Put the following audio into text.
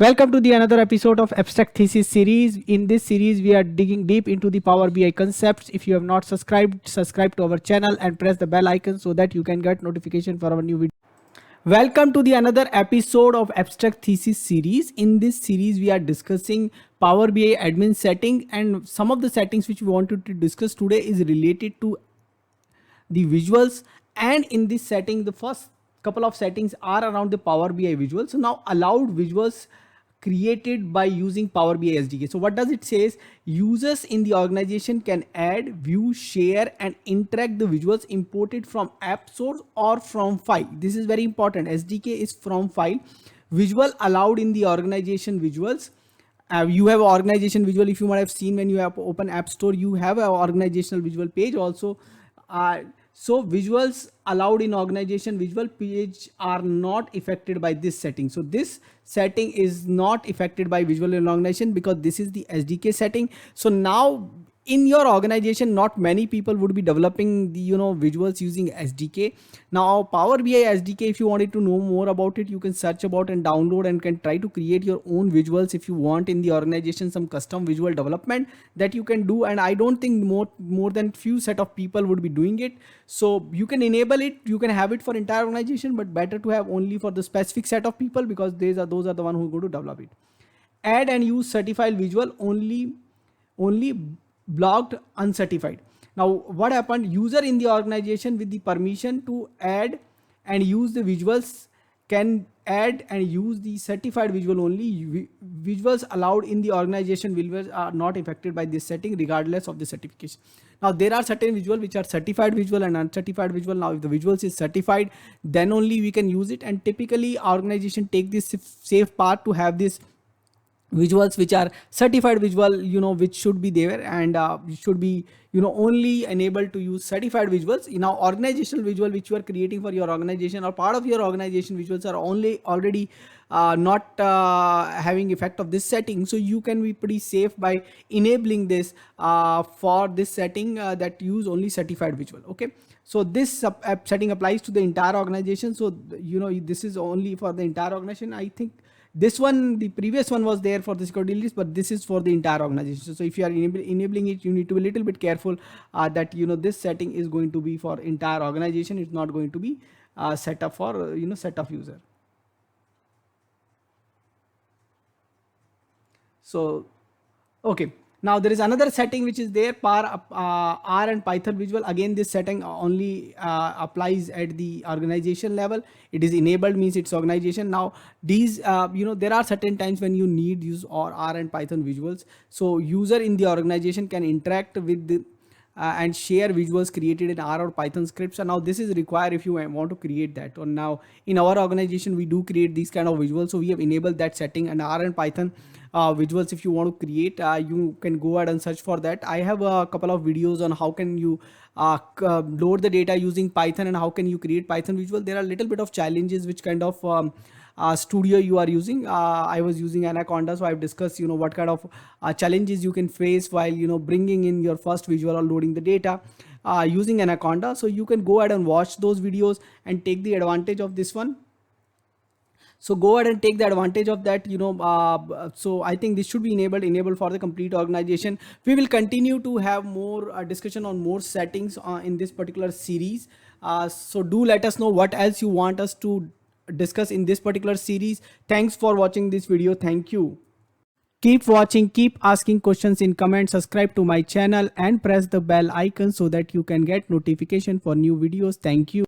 Welcome to the another episode of Abstract Thesis series. In this series, we are digging deep into the Power BI concepts. If you have not subscribed, subscribe to our channel and press the bell icon so that you can get notification for our new video. Welcome to the another episode of Abstract Thesis series. In this series, we are discussing Power BI admin setting, and some of the settings which we wanted to discuss today is related to the visuals. And in this setting, the first couple of settings are around the Power BI visuals. So now allowed visuals created by using Power BI SDK. So what does it say is users in the organization can add, view, share and interact the visuals imported from app source or from file. This is very important. SDK is from file. Visual allowed in the organization visuals. You have an organization visual. If you might have seen when you have open app store, you have an organizational visual page also. So visuals allowed in organization visual page are not affected by this setting. So this setting is not affected by visual in organization because this is the SDK setting. So now in your organization, not many people would be developing the visuals using SDK. Now Power BI SDK, if you wanted to know more about it, you can search about and download and can try to create your own visuals if you want in the organization, some custom visual development that you can do. And I don't think more than few set of people would be doing it. So you can enable it, you can have it for entire organization, but better to have only for the specific set of people because those are the one who go to develop it. Add and use certified visual only blocked uncertified. Now what happened, user in the organization with the permission to add and use the visuals can add and use the certified visual only. Visuals allowed in the organization visuals are not affected by this setting regardless of the certification. Now there are certain visual which are certified visual and uncertified visual. Now if the visuals is certified, then only we can use it, and typically organization take this safe path to have this visuals which are certified visual, which should be there, and should be only enabled to use certified visuals. Now organizational visual which you are creating for your organization or part of your organization visuals are already not having effect of this setting. So you can be pretty safe by enabling this for this setting that use only certified visual. Okay, so this setting applies to the entire organization. So this is only for the entire organization. I think this one, the previous one was there for the security list, but this is for the entire organization. So if you are enabling it, you need to be a little bit careful that this setting is going to be for entire organization. It's not going to be set up for set of user. So okay, now there is another setting which is there, R and Python visual. Again, this setting only applies at the organization level. It is enabled means it's organization. Now these there are certain times when you need use or R and Python visuals. So user in the organization can interact with the and share visuals created in R or Python scripts. And now this is required if you want to create that. Or now in our organization we do create these kind of visuals, so we have enabled that setting. And R and Python visuals, if you want to create, you can go ahead and search for that. I have a couple of videos on how can you load the data using Python and how can you create Python visual. There are a little bit of challenges which kind of studio you are using. I was using Anaconda, so I've discussed what kind of challenges you can face while bringing in your first visual or loading the data using Anaconda. So you can go ahead and watch those videos and take the advantage of this one. So go ahead and take the advantage of that. So I think this should be enabled for the complete organization. We will continue to have more discussion on more settings in this particular series. So do let us know what else you want us to discuss in this particular series. Thanks for watching this video. Thank you. Keep watching, keep asking questions in comments, subscribe to my channel and press the bell icon so that you can get notification for new videos. Thank you.